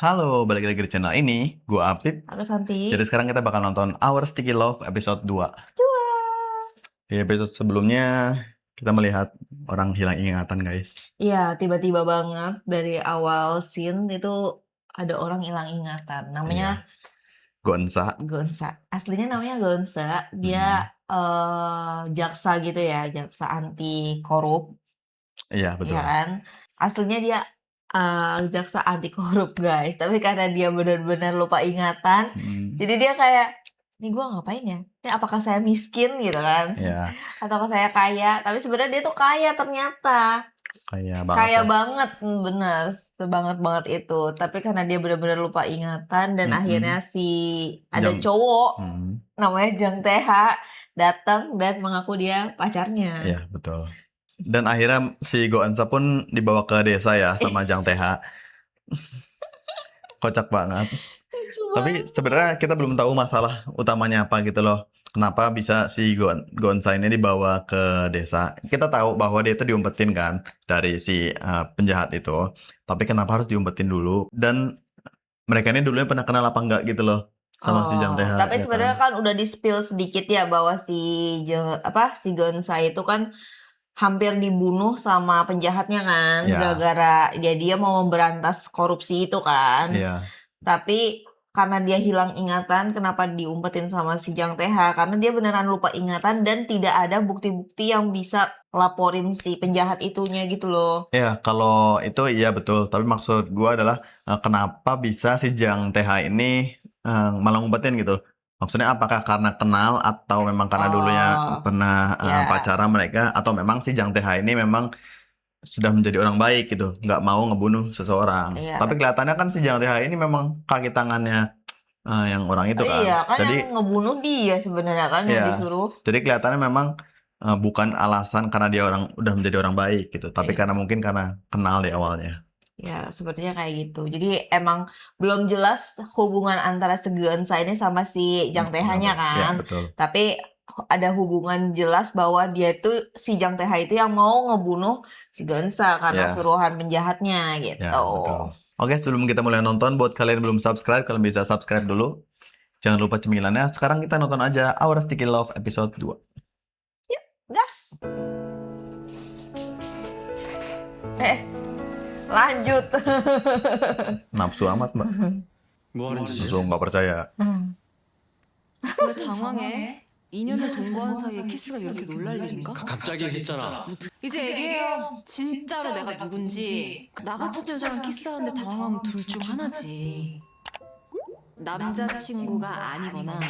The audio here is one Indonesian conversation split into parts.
Halo, balik lagi di channel ini. Gua Apip. Aku Santi. Jadi sekarang kita bakal nonton Our Sticky Love episode 2. Cua. Di episode sebelumnya kita melihat orang hilang ingatan, guys. Iya, tiba-tiba banget dari awal scene itu ada orang hilang ingatan. Namanya Gonza. Gonza. Aslinya namanya Gonza. Dia jaksa gitu ya, jaksa anti korup, Iya, betul. ya kan? Aslinya dia jaksa anti korup, guys. Tapi karena dia benar-benar lupa ingatan, jadi dia kayak, "Nih gue ngapain ya? Ini apakah saya miskin?" gitu kan? Iya, Ataukah saya kaya? Tapi sebenarnya dia tuh kaya ternyata. kayak banget Kaya ya. banget, bener, sebanget-banget itu. Tapi karena dia benar-benar lupa ingatan dan akhirnya ada Jang- cowok Hmm, namanya Jang TH datang dan mengaku dia pacarnya. Iya, betul. Dan akhirnya si Gonza pun dibawa ke desa ya sama Jang TH. Kocak banget. Lucu Tapi banget. sebenarnya kita belum tahu masalah utamanya apa gitu loh. Kenapa bisa si Gonza ini dibawa ke desa? Kita tahu bahwa dia itu diumpetin kan dari si penjahat itu. Tapi kenapa harus diumpetin dulu? Dan mereka ini dulunya pernah kenal apa enggak gitu loh sama si Jang TH. Tapi ya sebenarnya kan? kan udah di-spill sedikit ya bahwa si Gonza itu kan hampir dibunuh sama penjahatnya kan, Ya. gara-gara dia mau memberantas korupsi itu kan. Iya. Tapi karena dia hilang ingatan, kenapa diumpetin sama si Jang TH? Karena dia beneran lupa ingatan dan tidak ada bukti-bukti yang bisa laporin si penjahat itunya gitu loh. Ya, kalau itu iya betul. Tapi maksud gua adalah kenapa bisa si Jang TH ini malah ngumpetin gitu. Maksudnya apakah karena kenal atau memang karena dulunya pernah ya. pacaran mereka atau memang si Jang TH ini memang sudah menjadi orang baik gitu, nggak mau ngebunuh seseorang. Iya. Tapi kelihatannya kan si Jang TH ini memang kaki tangannya yang orang itu kan. Iya, kan Jadi yang ngebunuh dia sebenarnya kan yang Iya. disuruh. Jadi kelihatannya memang bukan alasan karena dia udah menjadi orang baik gitu, tapi Iya. karena mungkin karena kenal di awalnya. Ya, sepertinya kayak gitu. Jadi emang belum jelas hubungan antara si Gonza ini sama si Jang TH-nya Ya, kan. betul. Tapi ada hubungan jelas bahwa dia tuh si Jang TH itu yang mau ngebunuh si Gonza karena Ya. suruhan penjahatnya gitu. Ya, betul. Oke, sebelum kita mulai nonton, buat kalian yang belum subscribe, kalian bisa subscribe dulu. Jangan lupa cemilannya. Sekarang kita nonton aja Our Sticky Love episode 2. Yuk, gas. Lanjut. Nafsu amat, Mbak. 뭐 하는 짓이야? Langsung nggak percaya. 왜 당황해? 2년을 동거한 사이에 키스가 이렇게 놀랄 일인가? 갑자기 했잖아. 이제 얘기해요. 진짜로 내가 누군지. 나 같은 여자랑 키스하는데 당황하면 둘 중 하나지. 남자친구가 아니거나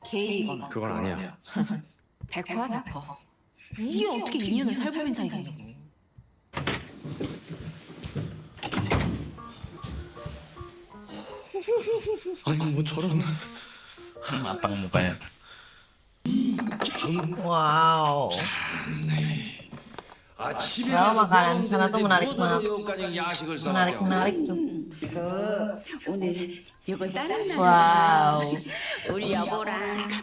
게이거나. 그건 아니야. 100%야 100%. 이게 어떻게 2년을 살보민 사이가 있냐고. 아니 뭐 저런 Matang mukanya. Wow. 아침에 makanan sana tuh menarik banget. 야식을 Menarik tuh. 오늘 이거 다른 날 Wow. 우리 여보랑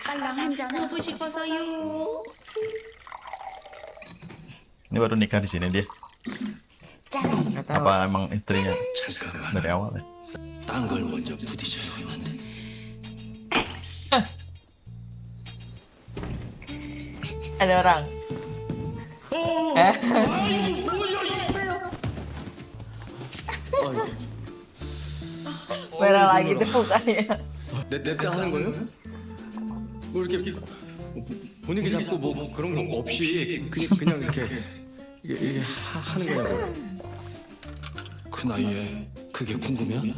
빨랑 한잔 하고 싶어서요. Ini baru nikah di sini dia. Nggak tahu. Apa emang istrinya 잠깐만 dari awal ya? 딴 걸 먼저 부딪혀야 했는데 Ada orang. Merah lagi tuh mukanya. 냅다 하는 거예요? 뭐 이렇게 분위기 잡고 뭐 그런 거 없이 그냥 이렇게 이게 하는 거예요. 그 나이에 그게 궁금해?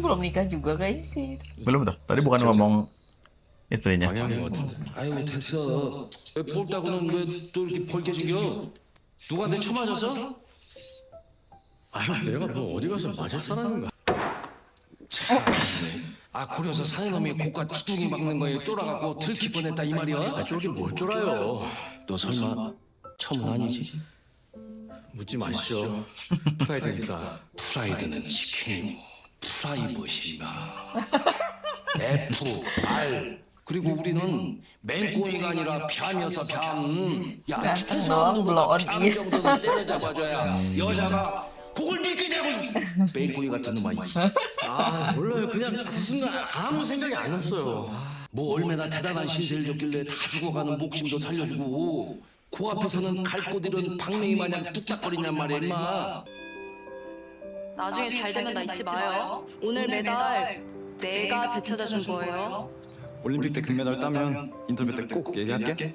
Belum nikah juga kayaknya sih. Belum tuh. Tadi bukan ngomong istrinya. 방향인 것 같은데. 아유 됐어. 왜 뽑다고는 왜 또 이렇게 벌게 죽여? 누구한테 쳐맞았어? 아유 내가 뭐 어디 가서 맞을 사람인가? 참네. 아 고려서 사는 놈이 고가 주둥이 막는 거에 쫄아갖고 들킬 뻔했다 이 말이야? 아 쫄긴 뭘 쫄아요? 너 설마 처음은 아니지? 묻지 마시죠. 프라이드니까. 프라이드는 치킨이고 프라이버신가? F R 그리고 우리는 맹꽁이가 아니라 뱀이어서 뱀. 야, Ganteng 최소한도 doang, blow on 뱀 ear. 정도는 때려잡아줘야 여자가 그걸 믿겠냐고. 맹꽁이 같은 놈아. 아, 몰라요. 그냥 그 순간 아무 생각이 안 났어요. 뭐 얼마나 대단한 신세를 졌길래 다 죽어가는 목숨도 살려주고 그 앞에서는 갈 곳 잃은 박맹이 마냥 뚝딱거리냔 말이야, 임마. 나중에 잘 되면 나 잊지 마요. 오늘 메달 내가 되찾아 준 거예요. 올림픽 때 금메달 따면 인터뷰 때 꼭 얘기할게.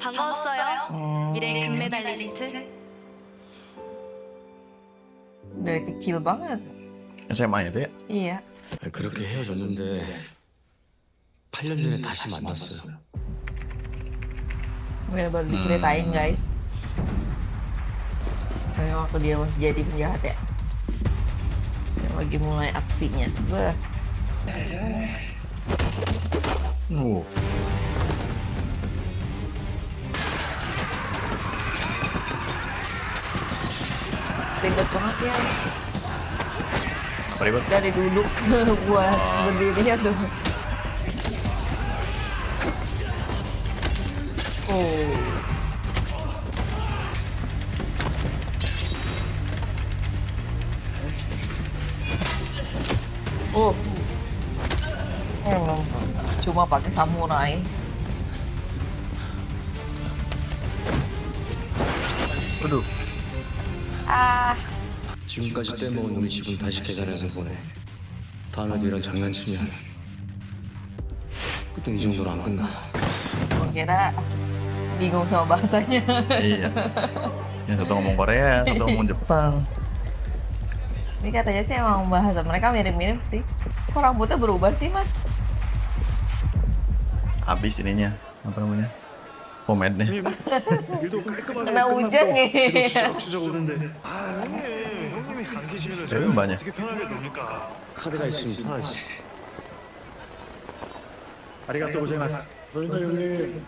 반가웠어요. 미래 금메달리스트. Dari kecil banget. SMA itu ya? Iya. 그렇게 헤어졌는데 8년 전에 다시 만났어요. Baru diceritain guys. Kayak waktu dia masih jadi penjahat ya. Saya lagi mulai aksinya. Wah, ribet banget ya. Apa ribet? Dari duduk buat berdiri ya tuh. Oh. Oh. Cuma pakai samurai. Aduh. Ah. 지금까지 떼먹은 음식은 다시 계산해서 보내. 다음에도 이런 장난치면 그땐 이 정도로 안 끝나. Gua kira bingung sama bahasanya. Iya. Yang satu ngomong Korea, yang satu ngomong Jepang. Ini katanya sih emang bahasa mereka mirip-mirip sih. Kok rambutnya berubah sih, Mas? Habis ininya, apa namanya? Pomade-nya. 일도 깔끔하게 Kena hujan nih. 추적 오는데. 아 형님이 간 계시면 Tapi banyak. 어떻게 편하게 됩니까? 카드가 있으면 편하지. 아리가또 고자이마스. 형님.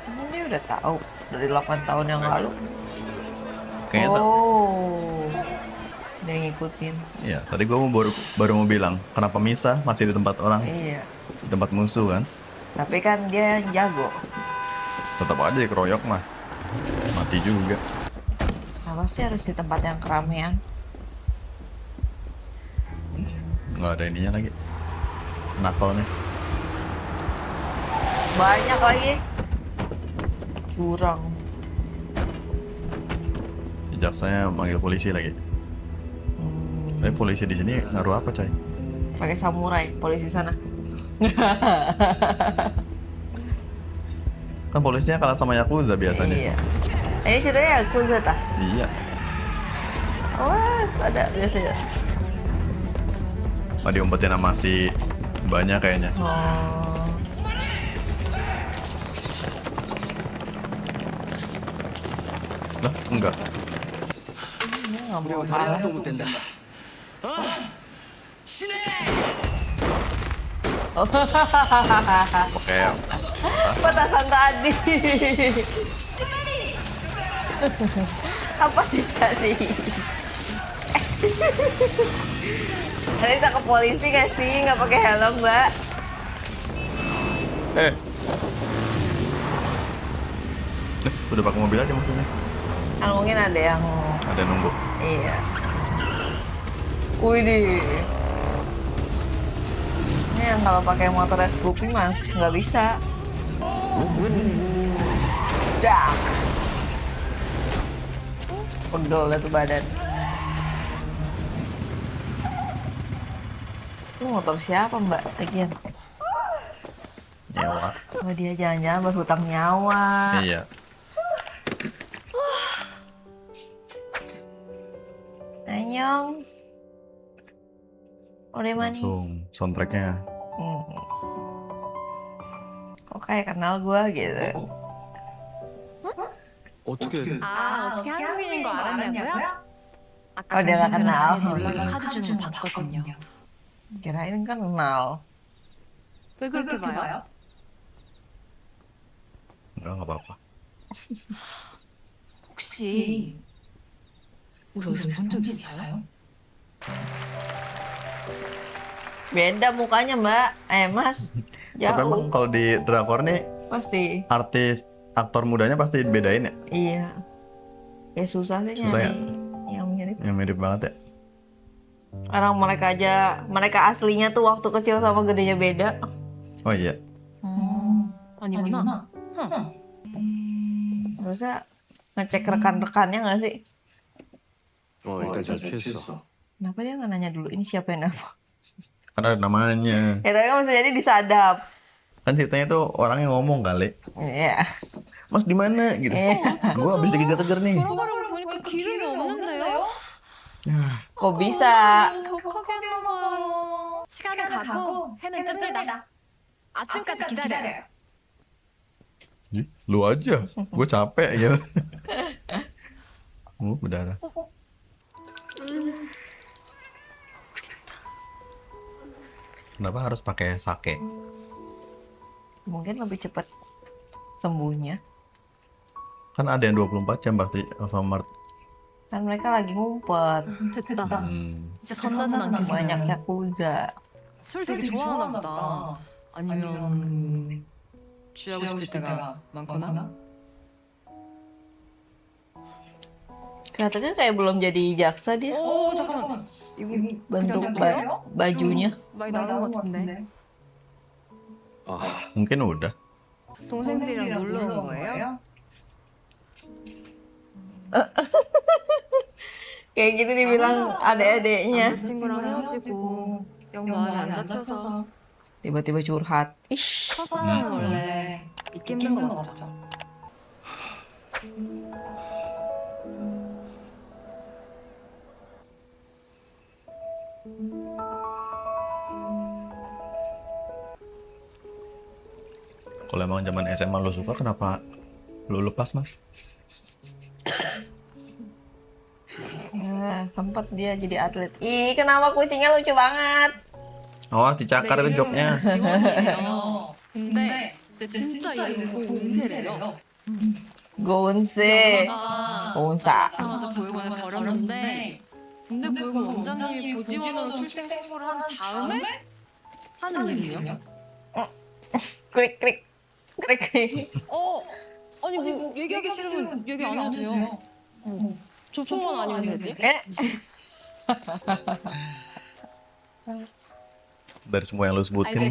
Emang dia udah tahu dari 8 tahun yang lalu. Kayaknya Oh. Dia ngikutin. iya, tadi gua baru mau bilang, kenapa misah masih di tempat orang, Iya. di tempat musuh kan? Tapi kan dia yang jago. Tetap aja dikeroyok mah. Mati juga. Kenapa sih harus di tempat yang keramaian? Nggak ada ininya lagi. Knuckle-nya. Banyak lagi. Curang. Jaksanya manggil polisi lagi. Tapi polisi di sini ngaruh apa, coy? Pakai samurai polisi sana. Kan polisinya kalah sama Yakuza biasanya. Iya. Ini ceritanya Yakuza tah? Iya. Awas, ada biasanya. Diumpetin sama si banyak kayaknya. Oh. Lah, enggak. Ini nggak mau kalah. 또 못된다. Oke. Petasan tadi. Apa sih tadi? Tadi kita ke polisi nggak sih? Nggak pakai helm, Mbak? Udah pakai mobil aja maksudnya. Kan mungkin ada yang Ada yang nunggu. iya. Widih. Ini yang kalau pakai motor Scoopy mas nggak bisa. Dak. Pegel dah tuh badan. Itu motor siapa mbak? Lagian. Nyewa. Oh dia jangan-jangan berhutang nyawa. Iya. Annyeong. Udah mani. Langsung soundtracknya. Kok kayak kenal gua gitu. 어떻게 아, 어떻게 한국인인 거 알았냐고요? 아까 Oh, dia nggak kenal. 연락을 카드 주는 거 봤거든요. Kirain kan kenal. 왜 그렇게 봐요? Enggak apa-apa. 혹시 우리 어디서 본 적 있어요? Beda mukanya Mbak. Mas. Tapi emang Jauh. kalau di drakor nih Pasti. artis aktor mudanya pasti bedain ya, Iya. Ya susah sih Susah ya? nyari yang mirip. yang mirip banget ya. Orang mereka aslinya tuh waktu kecil sama gedenya beda. Oh iya. 아니구나. Harusnya ngecek rekan-rekannya nggak sih? 일단 잘 피했어. Kenapa dia nggak nanya dulu ini siapa yang nelfon? Karena ada namanya. Ya tapi kan bisa jadi disadap. Kan ceritanya tuh orangnya ngomong kali. Iya. Mas di mana gitu. Gua habis dikejar-kejar nih. 걸어가는 보니까 기름이 없는데요? Kok bisa? 격하게 했나봐요. 시간은 가고 해는 뜹니다. 아침까지 기다려요. Ih, lu aja. Gue capek ya. Berdarah. Kenapa harus pakai sake? Mungkin lebih cepat sembuhnya. Kan ada yang 24 jam pasti Alfamart. Kan mereka lagi ngumpet. 됐다. Hmm. 이제 겁나진 않겠어요. Banyak yakuza. 술 되게 좋아하나 보다. 아니면 취하고 싶을 때가 많거나? Kelihatannya kayak belum jadi jaksa dia. 오 잠깐만. 이거 Bentuk bajunya. 많이 나온 것 같은데. Mungkin udah. 동생들이랑 놀러 온 거예요? Kayak gitu dibilang adek-adeknya. 친구랑 헤어지고 영 마음이 안 잡혀서 Tiba-tiba curhat. Ish. 첫사랑은 원래 잊기 힘든 거 맞죠? Kalau emang zaman SMA lu suka, kenapa lu lepas, Mas? Ya, sempet dia jadi atlet. Ih, kenapa kucingnya lucu banget? Oh, dicakar itu joknya. 지원이에요. 근데 진짜 이름이 곤세래요. 곤세. 곤사. 자마자 보육원에 버렸는데 근데 보육원 원장님이 고지원으로 출생 신고를 한 다음에 하는 일이에요? 그릭 그릭. 그릭 그릭. 아니 뭐 얘기하기 싫으면 얘기 안 해도 돼요. 조폭만 아니면 되지? Eh, Dari semua yang lu sebutin,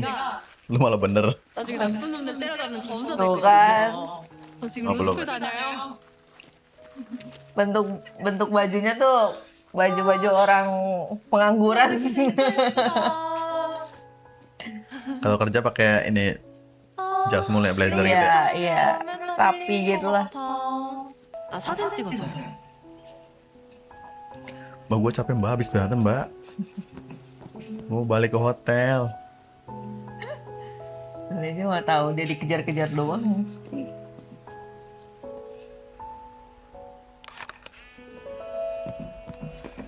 lu malah bener. 나중에 나쁜 놈들 때려잡는 검사 Tuh 될 kan. 거거든요. 저 지금 Oh, belum. 로스쿨 다녀요. bentuk bajunya tuh baju-baju orang pengangguran. Kalau kerja pakai ini jas mulu ya, blazer gitu. Iya, iya. Rapi gitu lah. 나 사진 찍어줘. Mbak, gue capek mbak, habis berantem mbak. Mau balik ke hotel. Dia nggak tahu dia dikejar-kejar doang.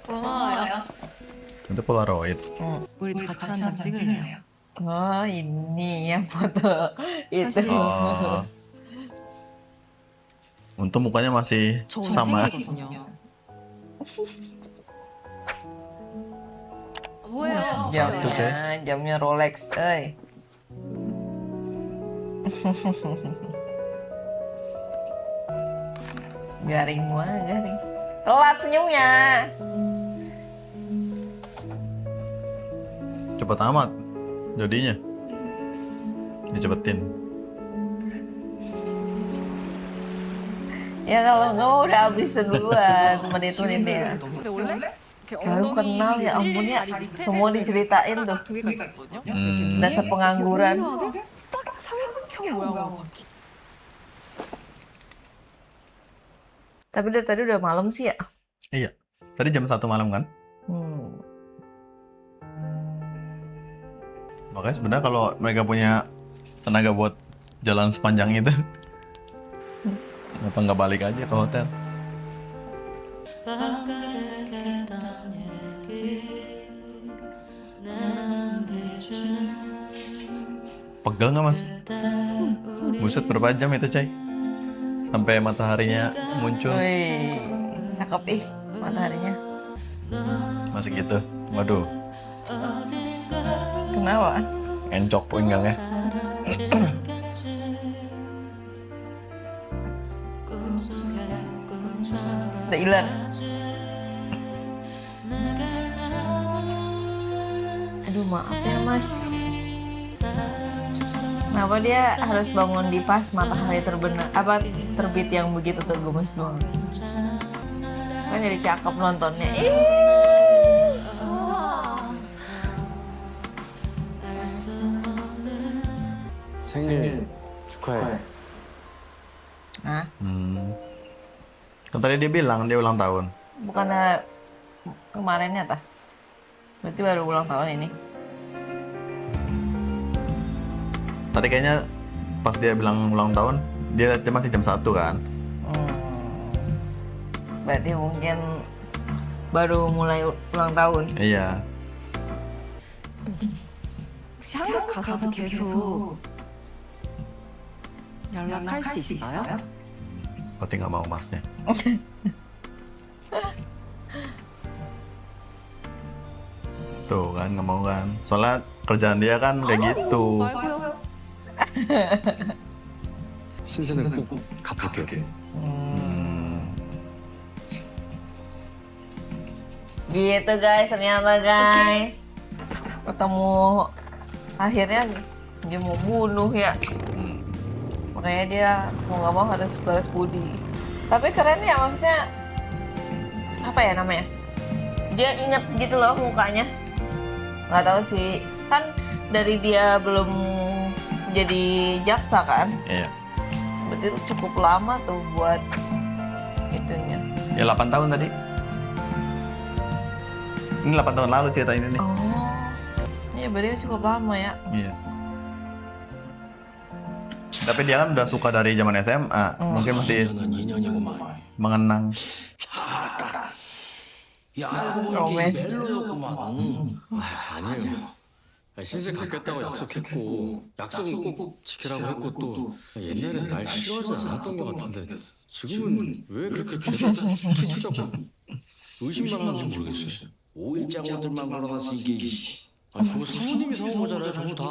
고마워요. Itu Polaroid. 우리도 같이 한 장 찍을래요? Oh, ini yang foto itu. Oh. Untung mukanya masih 저 sama. 생일이거든요. 뭐예요? Satu deh. Jamnya Rolex, garing banget, garing. Telat senyumnya. Cepet amat jadinya. Dicepetin. Ya kalau nggak mau udah habis duluan menit-menitnya. 근데 원래 이렇게 Baru kenal ya ampun ya, semua diceritain tuh. 두 개가 있었거든요. Dasar pengangguran. 딱 삼각형 모양으로 Tapi dari tadi udah malam sih ya. Iya. Tadi jam 1 malam kan? Makanya sebenarnya kalau mereka punya tenaga buat jalan sepanjang itu, kenapa nggak balik aja ke hotel? Pegel nggak mas? Buset, berapa jam itu Cai? Sampai mataharinya muncul. Wih, cakep ih mataharinya. Masih gitu. Waduh. Kenapa? Encok pinggangnya. Thailand. Aduh maaf ya mas. Kenapa dia harus bangun di pas matahari terbit yang begitu tuh gemes banget. Kan jadi cakep nontonnya. 생일 축하해. Nah, Kan tadi dia bilang dia ulang tahun. bukannya kemarinnya tah? Berarti baru ulang tahun ini. Tadi kayaknya pas dia bilang ulang tahun, dia masih jam 1 kan. Berarti mungkin baru mulai ulang tahun. Iya. 혹시 한국 가서도 계속 연락할 수 있어요? Berarti nggak mau masnya. Tuh kan nggak mau kan. Soalnya kerjaan dia kan kayak gitu. 신세는 꼭 갚을게요. Gitu guys, ternyata guys. Ketemu akhirnya dia mau bunuh ya. Makanya dia mau nggak mau harus balas budi. Tapi keren ya, maksudnya apa ya namanya? Dia inget gitu loh mukanya. Nggak tahu sih, kan dari dia belum jadi jaksa kan. Iya. Berarti cukup lama tuh buat itunya. Ya 8 tahun tadi. Ini 8 tahun lalu cerita ini nih. Oh, iya berarti cukup lama ya. Iya. Tapi dia kan udah suka dari zaman SMA. Mungkin masih 2년이구만. mengenang. 야, 알고 보니 이게 로맨스. 멜로였구만. 아니에요. 신세 갚겠다고 약속했고 약속은 꼭 지키라고 했고 또 옛날엔 날 싫어하지 않았던 것 같은데 지금은 왜 그렇게 자꾸 의심만 하는지 모르겠어요. 5일장어들만 몰아가서 이게 아니 그거 사모님이 사온 거잖아요 전부 다.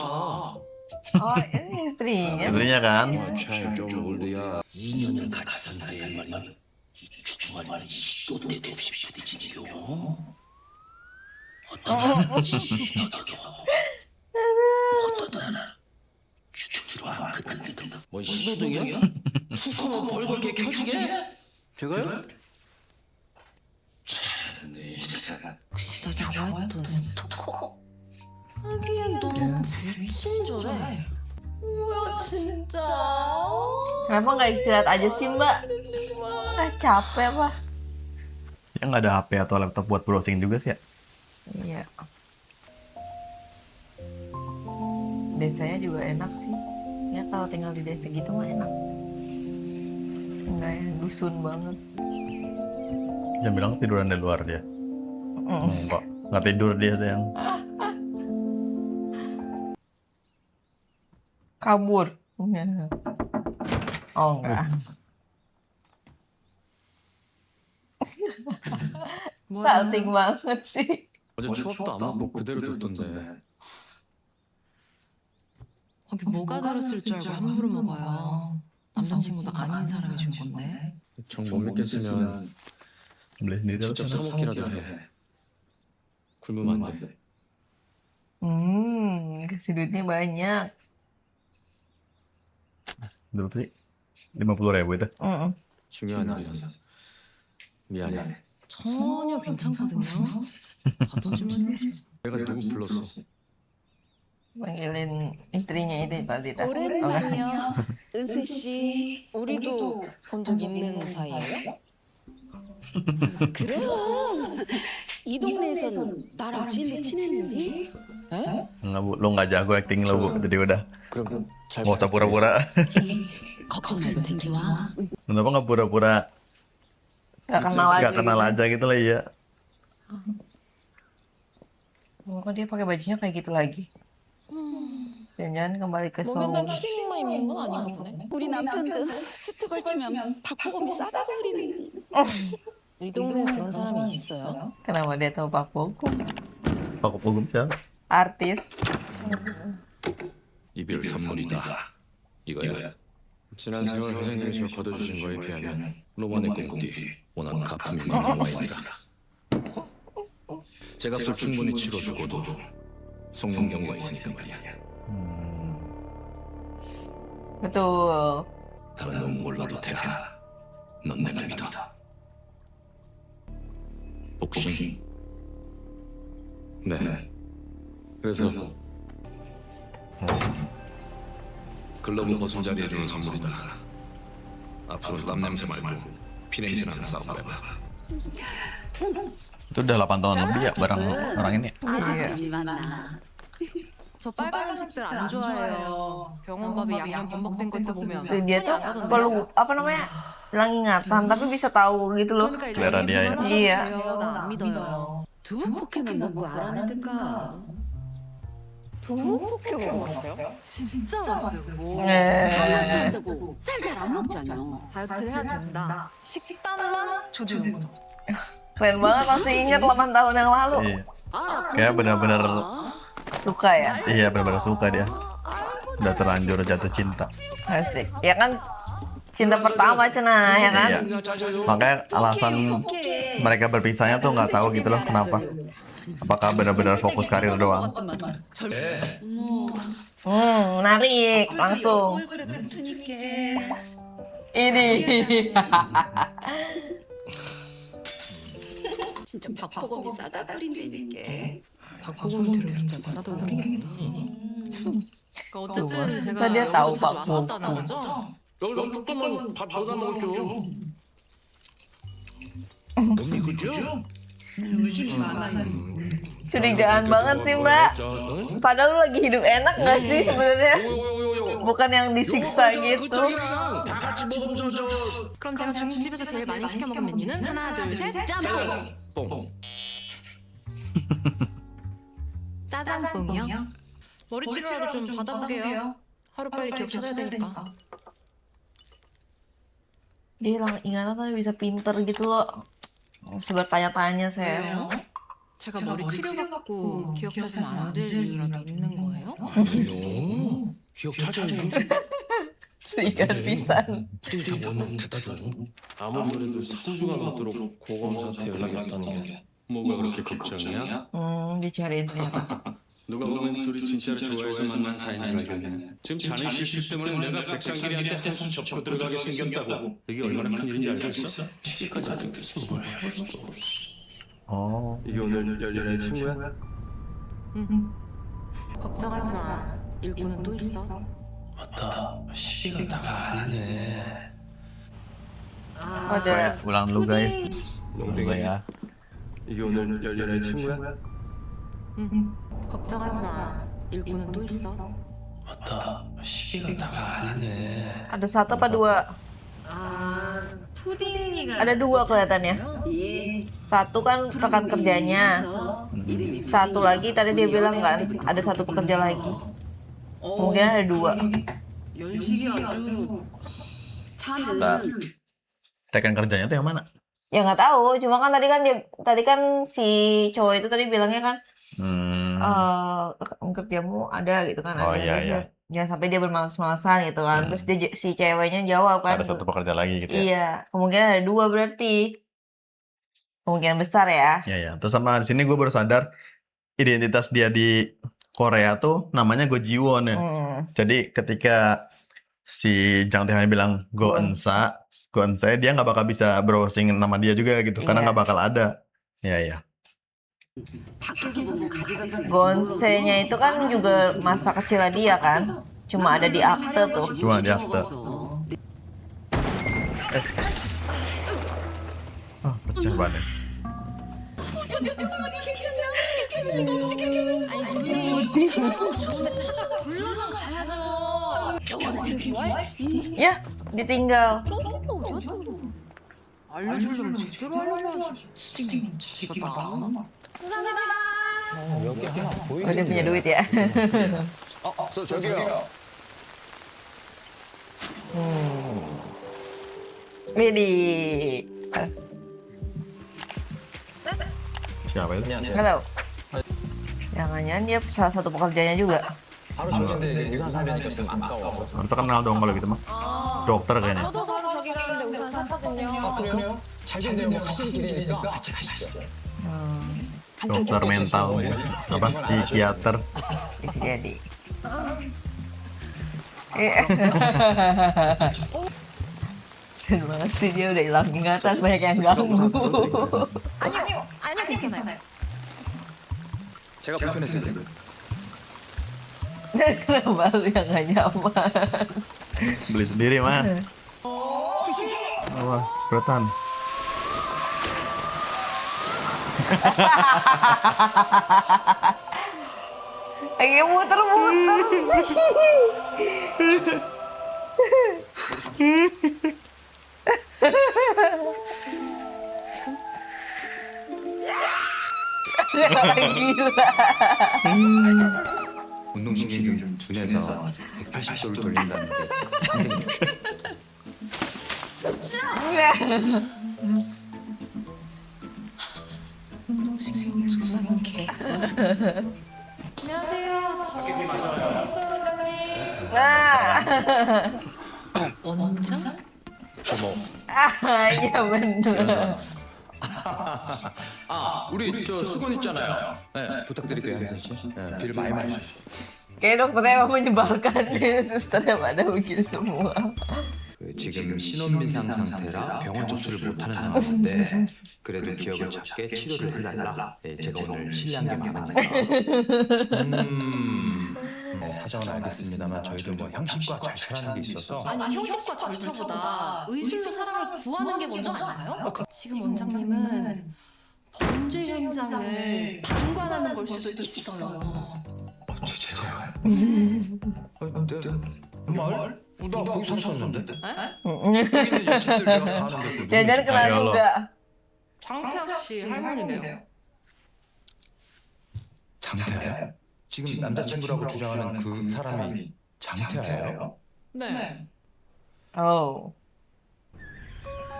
Oh, ini istrinya. Istrinya kan. 잘좀 올려야 2년을 같이 산 사이에 말이야 이 주중아리 시도 때도 없이 부딪히는 겨. 어떤 날은 나가게 하고 어떤 날은 주춤지로 안 끄덕끄덕. 뭐 신호등이야? 툭 하면 벌겋게 켜지게? 제가요? 혹시 나 좋아했던 스토커? 하기엔 너무 불친절해. 뭐야 진짜. Kenapa nggak istirahat aja sih mbak? Ah capek pak. Ya nggak ada HP atau laptop buat browsing juga sih ya. Iya. Desanya juga enak sih. Ya kalau tinggal di desa gitu mah enak. Enggak ya, dusun banget. Jangan bilang tiduran di luar dia. Enggak. Nggak tidur dia sayang. Kabur. Oh enggak. Salting banget sih. 어제 추억도 안 먹고 그대로 뒀던데. 거기 뭐가 들었을 줄 알고 함부로 먹어요. 남자친구도 아닌 사람이 준 건데. 정 못 믿겠으면 Beli sendiri terus. 직접 사 먹기라도 해. 굶으면 안 돼. Kasih duitnya banyak. Berapa sih? 50.000 itu. 중요한 일이라서. 미안해. 전혀 괜찮거든요. 가둬주면 내가 누구 불렀어? Panggilin istrinya itu tadi. Tah. 오랜만이요. 은세 씨. 우리도 본 적 있는 사이예요? 그럼 이 동네에서는 나랑 제일 친했는데. Enggak bu, lo nggak jago acting lo bu. Jadi udah. 그럼 잘 Nggak usah pura-pura. 걱정 말고 댕기와. Kenapa nggak pura-pura Gak kenal aja. nggak kenal aja gitu lah ya? Kok dia pakai bajunya kayak gitu lagi? Jangan-jangan kembali ke 너 Seoul. 맨날 추리닝만 입는 건 아닌가 보네. 우리 남편도 수트 걸치면 박보검이 싸다고 그리는데. 이 동네에 그런 사람이 있어요? Kenapa dia tahu Pak Bogum? Pak Bogum siapa? Artis. 이별 선물이다. 이거야. 지난 세월 회장님이 저 걷어주신 거에 비하면 로만의 꽁띠 워낙 가품이 많은 와인이라 제값을 충분히 치러주고도 속는 경우가 있으니까 말이야. Betul. 다른 놈 몰라도 돼. 넌 내가 믿어. 복싱. 네. 그래서 글러브 벗은 자리에 주는 선물이다. 앞으로는 땀 냄새 말고 피 냄새 나는 싸움 해봐. Itu udah 8 tahun lebih ya bareng orang ini. 저 빨간 음식들 안 좋아해요. 병원밥에 양념 반복된 것도 보면 Tuh, dia tuh perlu apa namanya hilang ingatan tapi bisa tahu gitu loh. 그러니까 이제 Selera dia ya. Iya. 나안 믿어요. 두부포켓은 먹고 알아내든가. 두부포켓 먹었어요? 진짜 맛있어요. Eh, 한다고 살 잘 안 먹잖아요. 다이어트를 해야 된다. 식단만 조절하는 거죠. keren banget masih ingat 8 tahun yang lalu. Iya. Kayak benar-benar Suka ya. iya benar-benar suka dia. Udah terlanjur jatuh cinta. Asik. Ya kan cinta pertama cenah ya kan. Iya. Makanya alasan mereka berpisahnya tuh nggak tahu gitu loh kenapa. Apakah benar-benar fokus karir doang? Menarik langsung. 얼굴에 붙으니까. Ini. 진짜 박보검이 싸다 버린다니까. 박보검 들으면 진짜 싸도 모르겠다. 그러니까 어쨌든 제가 saya dia tahu 여기서 Pak 자주 왔었다는 Bob. 거죠? 여기서 조금만 밥 받아 먹죠. 언니 그죠? Curigaan banget sih Mbak. Padahal lu lagi hidup enak nggak sih sebenarnya? Bukan yang disiksa gitu. 다 같이 먹으면서 저 그럼 제가 중국집에서 제일 많이 시켜 먹은 메뉴는 하나, 둘, 셋, 짬뽕! 뽕. 짜장뽕이요? 머리 치료라도 좀 받아보게요. 하루빨리 기억 찾아야 되니까. Dia hilang ingatan tapi bisa pinter gitu loh. Masih bertanya-tanya saya. 제가 머리 치료받고 기억 찾으면 안 될 이유라도 있는 거예요? 아니요. 기억 찾아야지. Ikan pisan. 부대에 다 원룸 갖다 줘. 아무리 그래도 3주가 넘도록 고검사한테 연락이 없다는 게 뭐가 그렇게 걱정이야? Dicariin ternyata. 누가 보면 둘이 진짜로 좋아해서 만난 사이인 줄 알겠네. 지금 자네 실수 때문에 내가 백상길이한테 한 수 접고 들어가게 생겼다고. 이게 얼마나 큰 일인지 알고 있어? 튀기까지 하지 무슨 뭘 해볼 수도 없어. Oh. 이게 오늘 열렬한 친구야? 걱정하지 마. 일꾼은 또 있어. 맞다. 시기가 다가 아니네. Ada Kayak ulang dulu guys. Dulu ya. 이게 오늘 열렬한 친구야? 걱정하지 마. 일꾼은 또 있어. 맞다. 시기가 다가 아니네. ada satu apa dua? Ada dua kelihatannya. Satu kan rekan kerjanya. Satu lagi tadi dia bilang kan ada satu pekerja lagi. Mungkin ada dua. 연식이 아주 차는 Rekan kerjanya tuh yang mana? Ya nggak tahu. Cuma kan tadi kan si cowok itu tadi bilangnya kan rekan kerjamu ada gitu kan. Oh, ada. iya, Terus iya. jangan sampai dia bermalas-malasan gitu kan. Terus dia, si ceweknya jawab kan. Ada satu pekerja lagi gitu ya? Iya, kemungkinan ada dua berarti. Kemungkinan besar ya. Iya ya. Terus sama di sini gue baru sadar identitas dia di Korea tuh namanya Go Jiwon ya. Jadi ketika si Jang Tae-han bilang Go Eunsa, dia nggak bakal bisa browsing nama dia juga gitu, karena Iya. nggak bakal ada. Iya ya. 밖에서 보면 가져갈 수 Gonse-nya itu kan juga masa kecilnya dia kan. Cuma ada di akte tuh. Cuma di akte. Oh, pecah banget. Ya, ditinggal. 알려주려면 제대로 알려줘야지. 자기가 나왔나? Oh, dia punya duit ya. 저기요. Widih. Siapa itu? Halo. Jangan-jangan dia salah satu pekerjanya juga. 바로 저긴데 이게 우산 사면이니까 좀 아까워서. Harusnya kenal dong kalau gitu mah. Dokter kayaknya. 저도 바로 저기 가는데 우산 샀거든요. 그래요? 잘 됐네요. 뭐 가시는 길이니까 같이 가시죠. Dokter mental, apa psikiater. Bisa jadi. Dan banget sih dia udah hilang ingatan, banyak yang ganggu. 아니요, 괜찮아요. 제가 불편했어요. Kenapa lu yang gak nyaman? Beli sendiri mas. Awas, cepetan. Lagi muter-muter Gila. 운동신경이 좀 둔해서 180도를 돌린다는데 360도. 운동신경이 존나 개. 안녕하세요. 저 식수 원장님. 원장? Iya bener. 아, 우리 저 수건 있잖아요. 네, 부탁드릴게요, 혜선 씨. 네, 비를 많이 마셔주세요. Kayak dokternya emang menyebalkan deh, susternya pada begitu semua. 지금 신혼미상 상태라 병원 접수를 못하는 상황인데 그래도 기억을 잡게 치료를 해달라. 네, 제가 오늘 실례한 게 많으니까. 네, 사정은 알겠습니다만 저희도 뭐 형식과 절차라는 게 있어서. 아니 형식과 절차보다 의술로 사람을 구하는 게 먼저 아닌가요? 지금 원장님은 범죄 현장을 방관하는 걸 수도 있어요. 제가요? 말? 나 거기 살았었는데. 거기 있는 집들 내가 다 아는데. Jangan kenal Ayo lo. juga. 장태학 씨 할머니네요. 장태야? 지금 남자친구라고 주장하는 그 사람이 장태야예요? 네. Oh.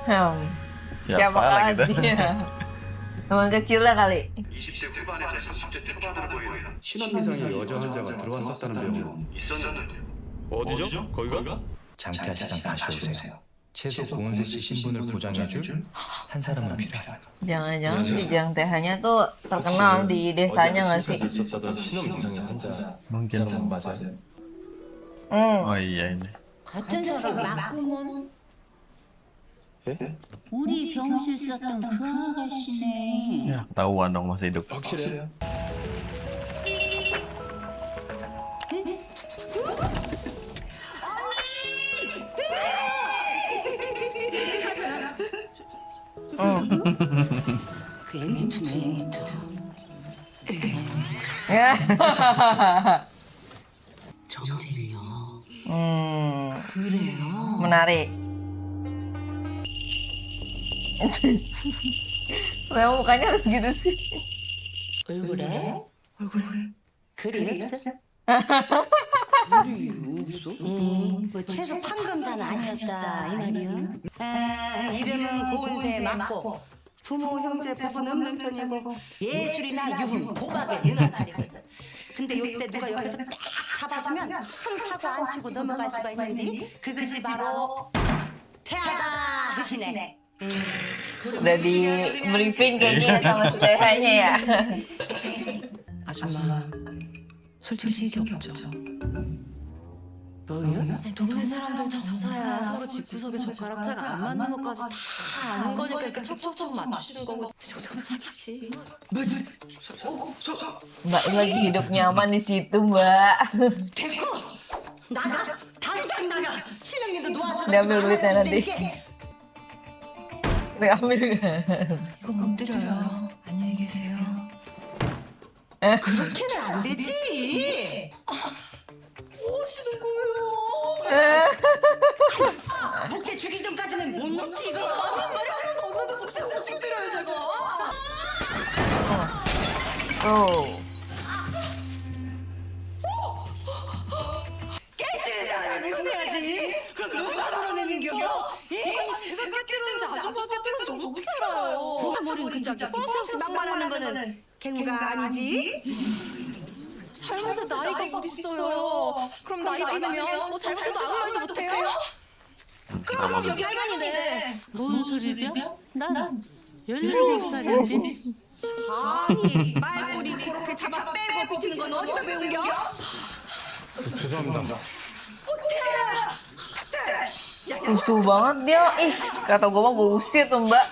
Siapa Siapakah lagi tuh? dia? Teman kecilnya kali. 20대 후반에서 30대 초반으로 보이는 신원미상의 여자 환자가 들어왔었다는 병원 있었는데 어디죠? 거기가? 장태하 씨랑 다시 오세요. 최소 고은세 씨 신분을 보장해줄 한 사람은 필요해요. Jangan-jangan si Jang TH-nya tuh terkenal di desanya nggak sih? 있었던 신혼미상의 환자 Mungkin. 맞아요. Hmm. Oh iya ini. 같은 사람 맞구먼. 우리 병실 썼던 그 아가씨네. Ya ketahuan dong masih hidup. 확실해요? 그 엔지투네 엔지투. 정쟁이요. 그래요. Menarik. Kenapa mukanya harus gitu sih? 얼굴에? 글이 없어? 뭐 최소 판검사는 아니었다 이 말이요. 이름은 고은세 맞고 부모 형제 부부는 없는 편이고 예술이나 유흥 도박에 능한 사람이거든. 근데 요때 누가 옆에서 딱 잡아주면 큰 사고 안 치고 넘어갈 수가 있는데 그것이 바로 태하다 하시네. Udah di briefing kayaknya sama si TH-nya ya. 아줌마 솔직히 신기 없죠? 뭐요? 아니, 동네 사람들 정사야 서로 집구석에 젓가락자가 안 맞는 것까지 다 아는 거니까 이렇게 척척척 맞추시는 거고 좀 사기지. Mbak lagi hidup nyaman di situ, Mbak. 됐고 나가 당장 나가 신랑님도 놓아서 Diambil duitnya nanti. Ambil. 이거 못 드려요. 안녕히 계세요. 그렇게는 안 되지. 뭐 하시는 거예요? 복제 주기 전까지는 못 먹지 이거. 아니 말이 하는 거 없는데 복제 어떻게 드려요 제가? Tuh. 깨뜨린 사람이 물어내야지. 그럼 누가 물어내는겨? 아니 제가 깨뜨렸는지 아줌마가 깨뜨렸는지 어떻게 알아요? 머리는 그쪽 진짜 버스 없이 막말하는 거는 갱가 아니지? 잘못에 나이가 어딨어요. 그럼 나이 많으면 뭐 잘못해도 아무 말도 못해요? 그럼 여기 할머니네. 뭔 소리죠? 난 17살인데. 아니 말꼬리 그렇게 잡아 빼고 비키는 건 어디서 배운겨? 죄송합니다. Rusuh banget dia. Ih, kata gue mah gue usir tuh mbak.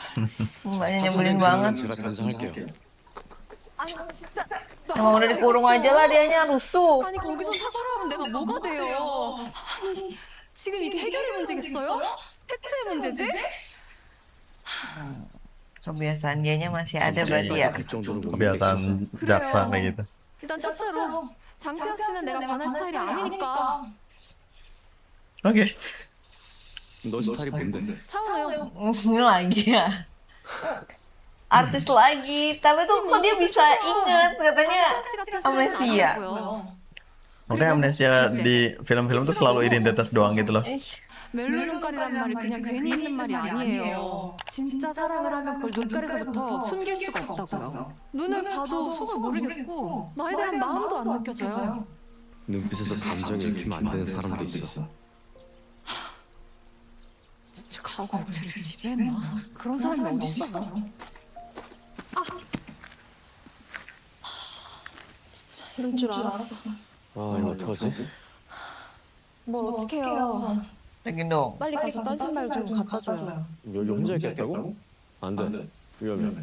Mbaknya nyebelin banget. 제가 변상할게요. Emang udah dikurung aja lah dianya, rusuh. 아니 거기서 사과를 하면 내가 뭐가 돼요? 아니 지금 이게 해결의 문제겠어요? 팩트의 문제지? Kebiasaan dianya masih ada berarti ya. 그 정도로 못 Kebiasaan jaksa kayak gitu. 일단 첫째로 장태현 씨는 내가 반할 스타일이 아니니까. Oke. 너 스타일이 뭔데? 차은우요. Ini lagi ya. Artis lagi, tapi tuh kok dia bisa inget katanya 씨 같은 스타일은 amnesia. 아니고요. Makanya amnesia di film-film tuh selalu identitas doang gitu loh. Ih, 멜로 눈깔이란 말이 그냥 괜히 있는 말이 아니에요. 진짜 사랑을 하면 그걸 눈깔에서부터 숨길 수가 없다고요. 눈을 봐도 속을 모르겠고 나에 대한 마음도 안 느껴져요. 눈빛에서 감정이 읽히면 안 되는 사람도 있어. 진짜 가오가 업체를 지배했나? 그런 사람이 어딨어? 진짜 이럴 줄 알았어. 아 이거 어떡하지? 뭘 어떻게 해요? lagi dong. 빨리 가서 딴 신발 좀 갖다 줘요. 여기 혼자 있겠다고? 안 돼. 위험해.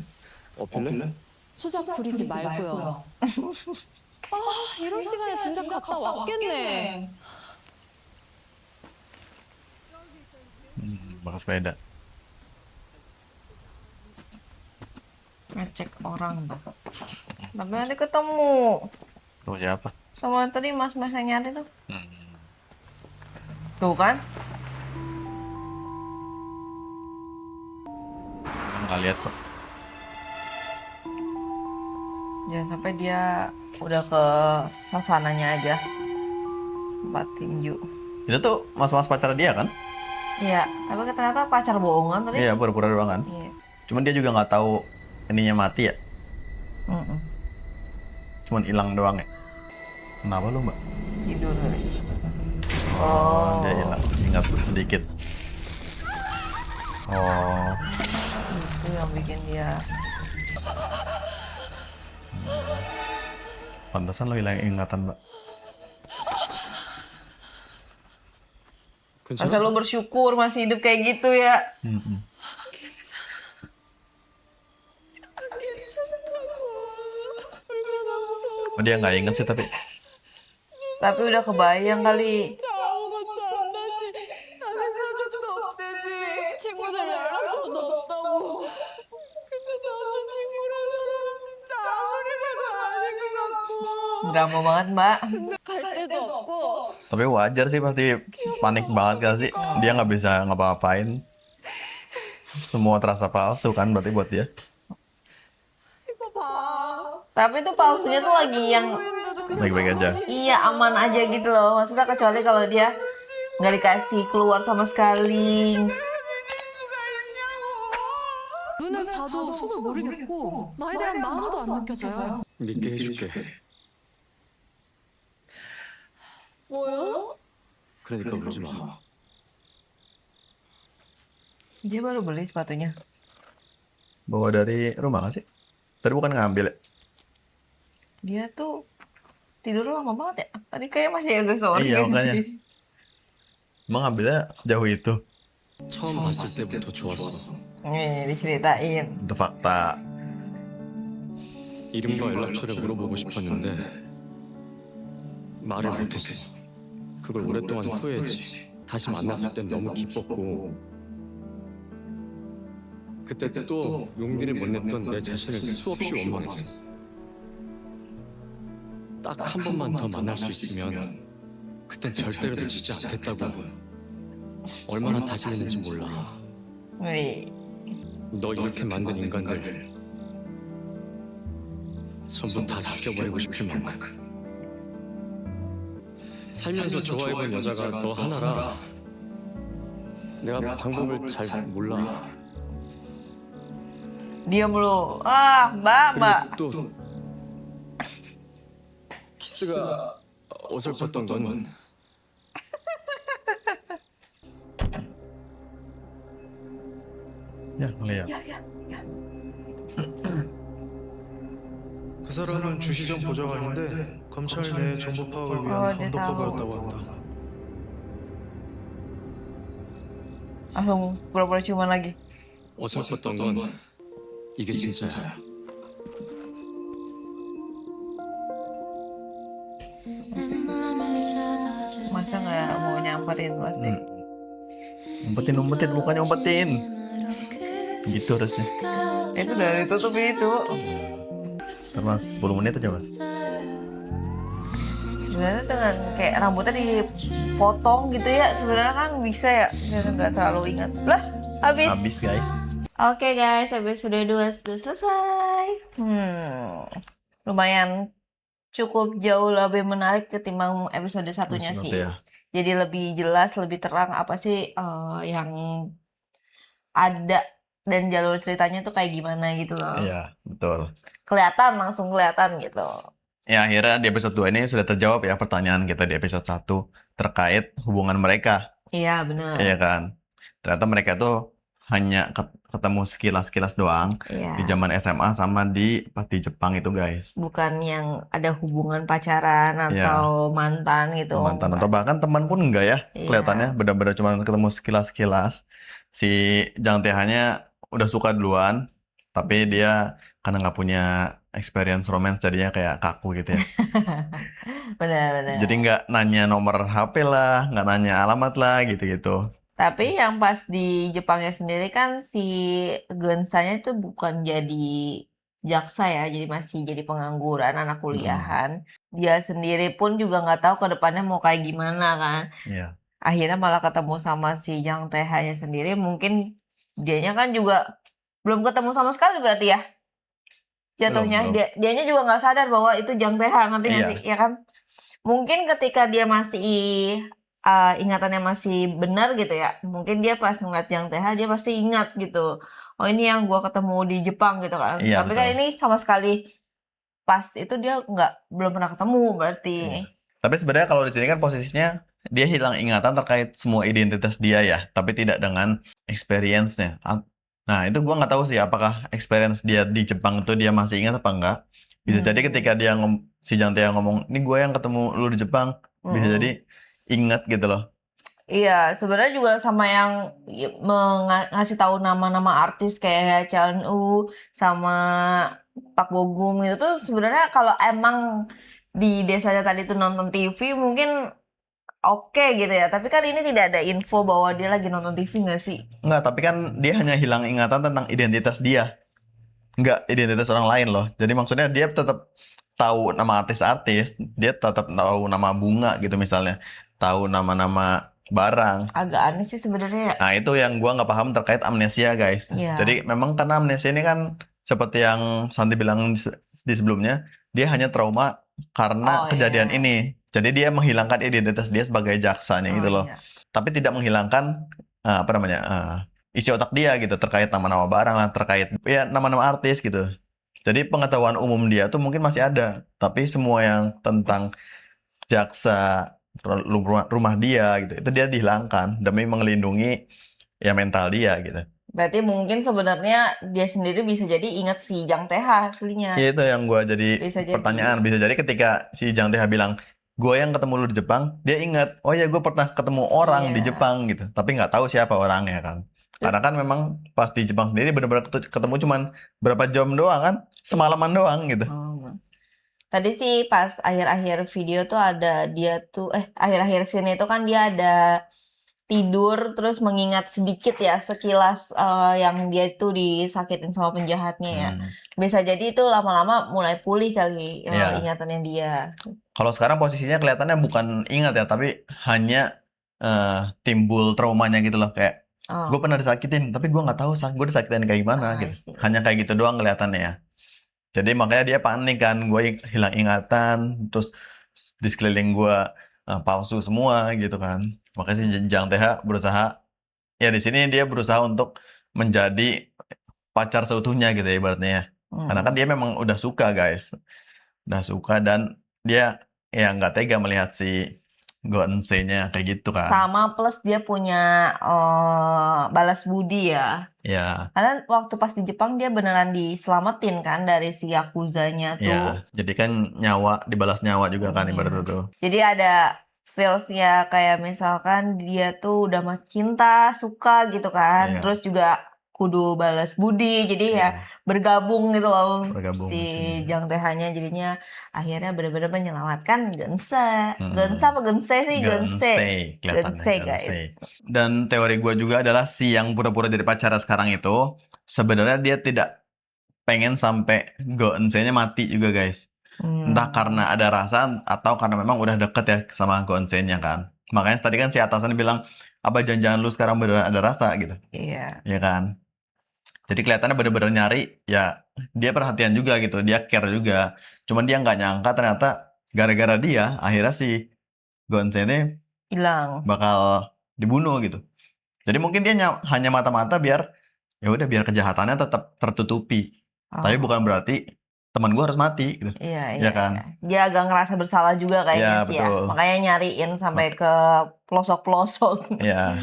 어필래? 수작 부리지 말고요. 이럴 시간에 진작 갔다 왔겠네. Bakal sepeda. Ngecek orang tuh. Tapi nanti ketemu Tuh siapa? sama tadi mas-mas yang nyari tuh. Tuh kan? Nggak lihat kok. Jangan sampai dia udah ke sasananya aja. Tempat tinju. Itu tuh mas-mas pacar dia kan? Iya, tapi ternyata pacar bohongan tadi. Iya, pura-pura doang kan. Iya. Cuman dia juga nggak tahu ininya mati ya. Mm-mm. Cuman hilang doang ya. Kenapa lu mbak? Tidur kali. Oh, dia hilang. Ingat sedikit. Oh, Itu yang bikin dia. pantesan lo hilang ingatan mbak. Masa lu bersyukur masih hidup kayak gitu ya? Oh, dia nggak inget sih tapi. Tapi udah kebayang kali. 친구들 연락처도 없다고. 근데 나는 친구라는 사람 진짜 아무리 봐도 아닌 것 같고. Drama banget mbak. 갈 데도 없고. Tapi wajar sih pasti panik banget gak sih? Dia nggak bisa ngapa-ngapain. Semua terasa palsu kan berarti buat dia. 이거 봐. Tapi itu palsunya tuh lagi yang Baik-baik aja. iya aman aja gitu loh. Maksudnya kecuali kalau dia nggak dikasih keluar sama sekali. 눈을 봐도 속을 모르겠고 나에 대한 마음도 안 느껴져요. 믿게 해줄게. 뭐요? 그러니까 울지 마. Dia baru beli sepatunya. Bawa dari rumah nggak sih? Tadi bukan ngambil ya? Dia tuh tidur lama banget ya. Tadi kayak masih agak sore Iya, gak makanya. sih? Emang ngambilnya sejauh itu? 처음 봤을 때부터 좋았어. Nih diceritain. Itu fakta. 이름과 연락처를 물어보고 싶었는데 말을 못했어. 그걸 오랫동안 후회했지. 다시 만났을 땐 너무 기뻤고 그때 또 용기를 못 냈던 내 자신을 수없이 원망했어. 딱 한 번만 더 만날 수 있으면 그땐 절대로 놓치지 않겠다고. 얼마나 다짐했는지 몰라. Wih. 너 이렇게 만든 인간들 전부 다 죽여버리고 싶을 만큼. 살면서 좋아해본 여자가 너 하나라. 내가 방법을 잘 몰라. Diam lu. Ah, mbak. 또 키스가 어설펐던 건 Ya, ngeliat. 그 사람은 주시정 보좌관인데 검찰 내 정보 파악을 어, 위한 네, 언덕서버였다고 한다. Langsung pura-pura ciuman lagi. 어설펐던 건 이게 진짜야. Masa nggak mau nyamperin pasti. Umpetin, bukannya umpetin. Gitu harusnya. Itu udah ditutup itu. Terus 10 menit aja, Mas. Sebenarnya dengan kayak rambutnya dipotong gitu ya, sebenarnya kan bisa ya, biar nggak terlalu ingat. Lah, habis. Habis, guys. Oke guys, episode 2 sudah selesai. Lumayan cukup jauh lebih menarik ketimbang episode satunya Episode sih. ya. Jadi lebih jelas, lebih terang apa sih yang ada dan jalur ceritanya tuh kayak gimana gitu loh. Iya, betul. Langsung kelihatan gitu. Ya, akhirnya di episode 2 ini sudah terjawab ya pertanyaan kita di episode 1 terkait hubungan mereka. Iya benar. Iya kan? Ternyata mereka tuh hanya ketemu sekilas-sekilas doang Iya. di zaman SMA sama pas di Jepang itu, guys. Bukan yang ada hubungan pacaran Iya. atau mantan gitu. Mantan atau bahkan teman pun enggak ya. Iya. Kelihatannya benar-benar cuma ketemu sekilas-sekilas. Si Jang TH-nya udah suka duluan, tapi dia karena nggak punya experience romance jadinya kayak kaku gitu ya. Benar-benar. Jadi nggak nanya nomor HP lah, nggak nanya alamat lah gitu-gitu. Tapi yang pas di Jepangnya sendiri kan si Gensanya itu bukan jadi jaksa ya, jadi masih jadi pengangguran, anak kuliahan. Dia sendiri pun juga nggak tahu ke depannya mau kayak gimana kan. Iya. Akhirnya malah ketemu sama si Jang TH-nya sendiri, mungkin dianya kan juga belum ketemu sama sekali berarti ya. Jatuhnya Belum. dianya juga nggak sadar bahwa itu Jang TH, ngerti nggak Iya. sih? Ya kan? Mungkin ketika dia masih ingatannya masih benar gitu ya, mungkin dia pas ngeliat Jang TH dia pasti ingat gitu. Oh ini yang gua ketemu di Jepang gitu kan. Iya, Tapi kan betul. ini sama sekali pas itu dia belum pernah ketemu berarti. Iya. Tapi sebenarnya kalau di sini kan posisinya dia hilang ingatan terkait semua identitas dia ya, tapi tidak dengan experience-nya. Nah, itu gua nggak tahu sih apakah experience dia di Jepang itu dia masih ingat apa enggak. Bisa jadi ketika dia si Jang TH ngomong, "Ini gue yang ketemu lu di Jepang." Bisa jadi ingat gitu loh. Iya, sebenarnya juga sama yang ngasih tahu nama-nama artis kayak Chan U sama Pak Bogum itu tuh sebenarnya kalau emang di desanya tadi tuh nonton TV mungkin oke gitu ya. Tapi kan ini tidak ada info bahwa dia lagi nonton TV nggak sih? Enggak, tapi kan dia hanya hilang ingatan tentang identitas dia. Enggak identitas orang lain loh. Jadi maksudnya dia tetap tahu nama artis-artis, dia tetap tahu nama bunga gitu misalnya. Tahu nama-nama barang. Agak aneh sih sebenarnya ya. Nah, itu yang gua nggak paham terkait amnesia, guys. Iya. Jadi memang karena amnesia ini kan seperti yang Santi bilang di sebelumnya, dia hanya trauma karena Oh, kejadian iya. ini. Jadi dia menghilangkan identitas dia sebagai jaksanya gitu loh. Iya. Tapi tidak menghilangkan isi otak dia gitu terkait nama-nama barang lah, terkait ya nama-nama artis gitu. Jadi pengetahuan umum dia tuh mungkin masih ada, tapi semua yang tentang jaksa rumah dia gitu itu dia dihilangkan demi melindungi ya mental dia gitu. Berarti mungkin sebenarnya dia sendiri bisa jadi ingat si Jang TH aslinya. Ya, itu yang gua jadi Bisa jadi. pertanyaan. Bisa jadi ketika si Jang TH bilang gue yang ketemu lu di Jepang, dia ingat, oh ya gue pernah ketemu orang di Iya. Jepang gitu, tapi nggak tahu siapa orangnya kan. Karena kan memang pas di Jepang sendiri benar-benar ketemu cuman berapa jam doang kan, semalaman doang gitu. Oh. Tadi sih pas akhir-akhir video tuh ada dia tuh akhir-akhir scene itu kan dia ada tidur terus mengingat sedikit ya sekilas yang dia itu disakitin sama penjahatnya ya. Bisa jadi itu lama-lama mulai pulih kali Iya. ingatannya dia. Kalau sekarang posisinya kelihatannya bukan ingat ya, tapi hanya timbul traumanya gitu loh, kayak Oh. gue pernah disakitin, tapi gue nggak tahu gue disakitin kayak gimana Oh, I gitu. see. Hanya kayak gitu doang kelihatannya ya. Jadi makanya dia panik kan, gue hilang ingatan, terus di sekeliling gue palsu semua gitu kan. Makanya si Jang TH berusaha, ya di sini dia berusaha untuk menjadi pacar seutuhnya gitu ya ibaratnya ya. Karena kan dia memang udah suka guys. Udah suka dan dia ya nggak tega melihat si Gonse-nya kayak gitu kan. Sama plus dia punya balas budi ya. Ya, Karena waktu pas di Jepang dia beneran diselamatin kan dari si Yakuzanya tuh. ya. Jadi kan nyawa dibalas nyawa juga kan ibaratnya tuh. Jadi ada feels-nya kayak misalkan dia tuh udah mah cinta, suka gitu kan. Iya. Terus juga kudu balas budi. Jadi ya bergabung gitu loh Bergabung di si sini. Jang TH-nya. Jadinya akhirnya bener-bener menyelamatkan Gense. Hmm. Gense apa Gense sih? Gense. Kelihatannya Gense, Gonse. guys. Dan teori gue juga adalah si yang pura-pura jadi pacarnya sekarang itu sebenarnya dia tidak pengen sampai Gonse-nya mati juga guys. Entah karena ada rasa atau karena memang udah deket ya sama Gonse-nya kan. Makanya tadi kan si atasan bilang, apa jangan-jangan lu sekarang beneran ada rasa gitu. Iya. Ya kan. Jadi kelihatannya bener-bener nyari, ya dia perhatian juga gitu, dia care juga. Cuman dia nggak nyangka ternyata gara-gara dia akhirnya si Gonse ini Hilang. bakal dibunuh gitu. Jadi mungkin dia hanya mata-mata biar ya udah biar kejahatannya tetap tertutupi. Tapi bukan berarti teman gua harus mati gitu. Iya, Ya kan? Dia agak ngerasa bersalah juga kayaknya Iya, sih ya. betul. Makanya nyariin sampai ke pelosok-pelosok. Ya.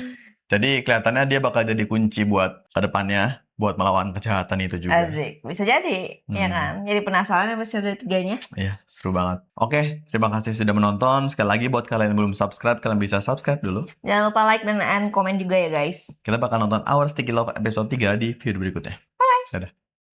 Jadi kelihatannya dia bakal jadi kunci buat kedepannya buat melawan kejahatan itu juga. Asik. Bisa jadi, ya kan? Jadi penasaran episode 3-nya? Iya, seru banget. Oke, terima kasih sudah menonton. Sekali lagi buat kalian yang belum subscribe, kalian bisa subscribe dulu. Jangan lupa like dan komen juga ya guys. Kita bakal nonton Our Sticky Love episode 3 di video berikutnya. Bye. Dadah.